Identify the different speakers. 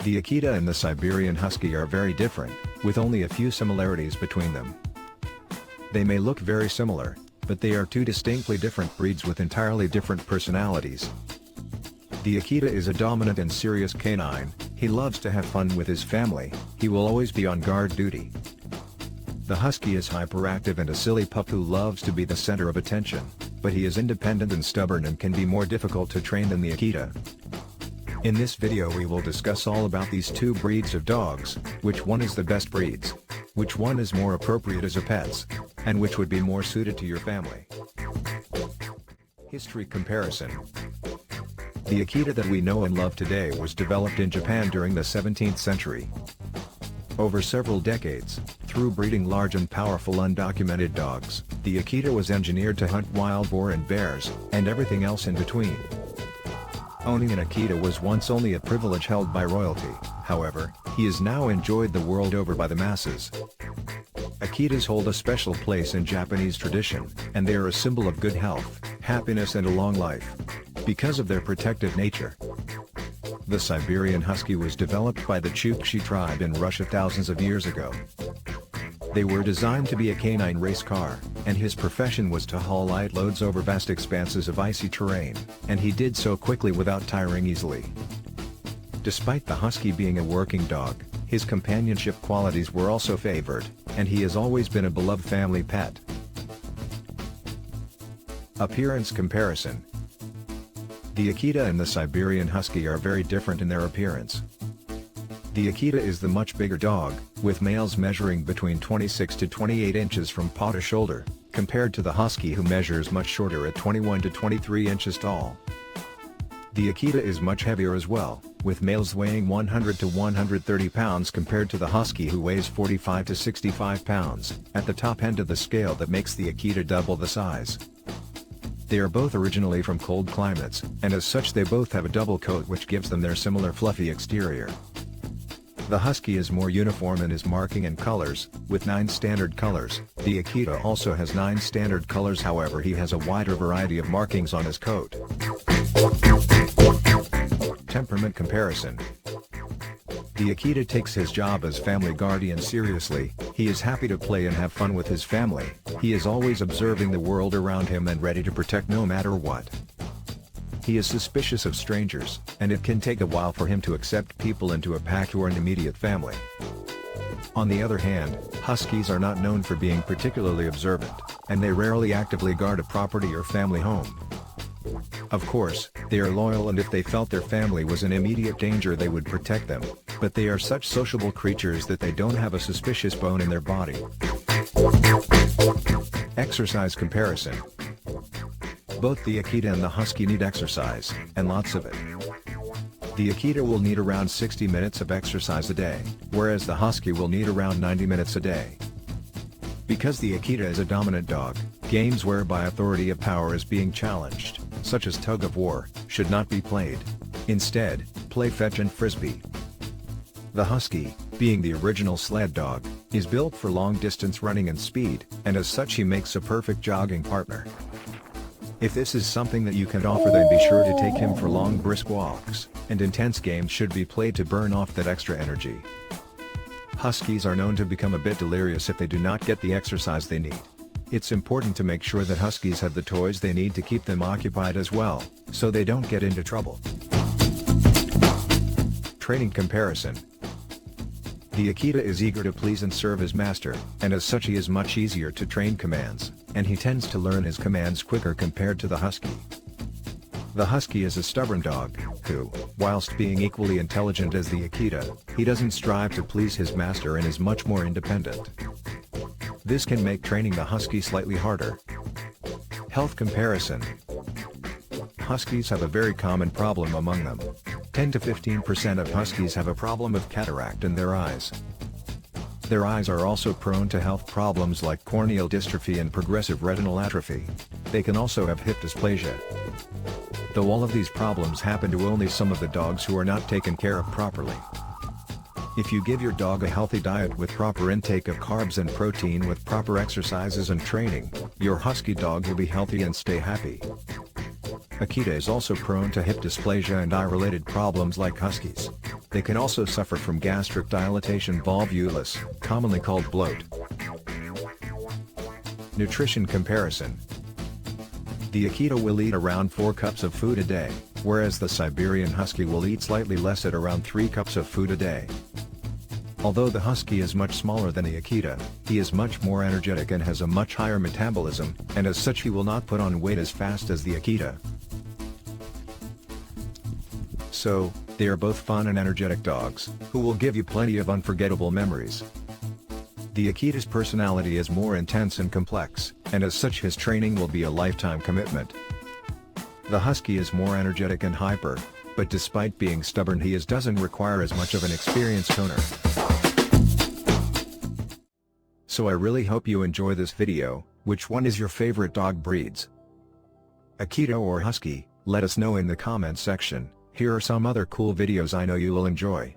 Speaker 1: The Akita and the Siberian Husky are very different, with only a few similarities between them. They may look very similar, but they are two distinctly different breeds with entirely different personalities. The Akita is a dominant and serious canine. He loves to have fun with his family. He will always be on guard duty. The Husky is hyperactive and a silly pup who loves to be the center of attention, but he is independent and stubborn and can be more difficult to train than the Akita. In this video we will discuss all about these two breeds of dogs, which one is the best breeds, which one is more appropriate as a pets, and which would be more suited to your family. History comparison. The Akita that we know and love today was developed in Japan during the 17th century. Over several decades, through breeding large and powerful undocumented dogs, the Akita was engineered to hunt wild boar and bears, and everything else in between. Owning an Akita was once only a privilege held by royalty, however, he is now enjoyed the world over by the masses. Akitas hold a special place in Japanese tradition, and they are a symbol of good health, happiness and a long life, because of their protective nature. The Siberian Husky was developed by the Chukchi tribe in Russia thousands of years ago. They were designed to be a canine race car, and his profession was to haul light loads over vast expanses of icy terrain, and he did so quickly without tiring easily. Despite the Husky being a working dog, his companionship qualities were also favored, and he has always been a beloved family pet. Appearance comparison. The Akita and the Siberian Husky are very different in their appearance. The Akita is the much bigger dog, with males measuring between 26 to 28 inches from paw to shoulder, compared to the Husky who measures much shorter at 21 to 23 inches tall. The Akita is much heavier as well, with males weighing 100 to 130 pounds compared to the Husky who weighs 45 to 65 pounds, at the top end of the scale that makes the Akita double the size. They are both originally from cold climates, and as such they both have a double coat which gives them their similar fluffy exterior. The Husky is more uniform in his marking and colors, with 9 standard colors. The Akita also has 9 standard colors, however he has a wider variety of markings on his coat. Temperament comparison. The Akita takes his job as family guardian seriously. He is happy to play and have fun with his family. He is always observing the world around him and ready to protect no matter what. He is suspicious of strangers, and it can take a while for him to accept people into a pack or an immediate family. On the other hand, Huskies are not known for being particularly observant, and they rarely actively guard a property or family home. Of course, they are loyal, and if they felt their family was in immediate danger they would protect them, but they are such sociable creatures that they don't have a suspicious bone in their body. Exercise comparison. Both the Akita and the Husky need exercise, and lots of it. The Akita will need around 60 minutes of exercise a day, whereas the Husky will need around 90 minutes a day. Because the Akita is a dominant dog, games whereby authority of power is being challenged, such as tug of war, should not be played. Instead, play fetch and frisbee. The Husky, being the original sled dog, is built for long-distance running and speed, and as such he makes a perfect jogging partner. If this is something that you can offer, then be sure to take him for long brisk walks, and intense games should be played to burn off that extra energy. Huskies are known to become a bit delirious if they do not get the exercise they need. It's important to make sure that Huskies have the toys they need to keep them occupied as well, so they don't get into trouble. Training comparison. The Akita is eager to please and serve his master, and as such he is much easier to train commands, and he tends to learn his commands quicker compared to the Husky. The Husky is a stubborn dog, who, whilst being equally intelligent as the Akita, he doesn't strive to please his master and is much more independent. This can make training the Husky slightly harder. Health comparison. Huskies have a very common problem among them. 10 to 15% of Huskies have a problem of cataract in their eyes. Their eyes are also prone to health problems like corneal dystrophy and progressive retinal atrophy. They can also have hip dysplasia. Though all of these problems happen to only some of the dogs who are not taken care of properly. If you give your dog a healthy diet with proper intake of carbs and protein with proper exercises and training, your Husky dog will be healthy and stay happy. Akita is also prone to hip dysplasia and eye-related problems like Huskies. They can also suffer from gastric dilatation volvulus, commonly called bloat. Nutrition comparison. The Akita will eat around 4 cups of food a day, whereas the Siberian Husky will eat slightly less at around 3 cups of food a day. Although the Husky is much smaller than the Akita, he is much more energetic and has a much higher metabolism, and as such he will not put on weight as fast as the Akita. So, they are both fun and energetic dogs, who will give you plenty of unforgettable memories. The Akita's personality is more intense and complex, and as such his training will be a lifetime commitment. The Husky is more energetic and hyper, but despite being stubborn he doesn't require as much of an experienced owner. So I really hope you enjoy this video. Which one is your favorite dog breeds? Akita or Husky? Let us know in the comments section. Here are some other cool videos I know you will enjoy.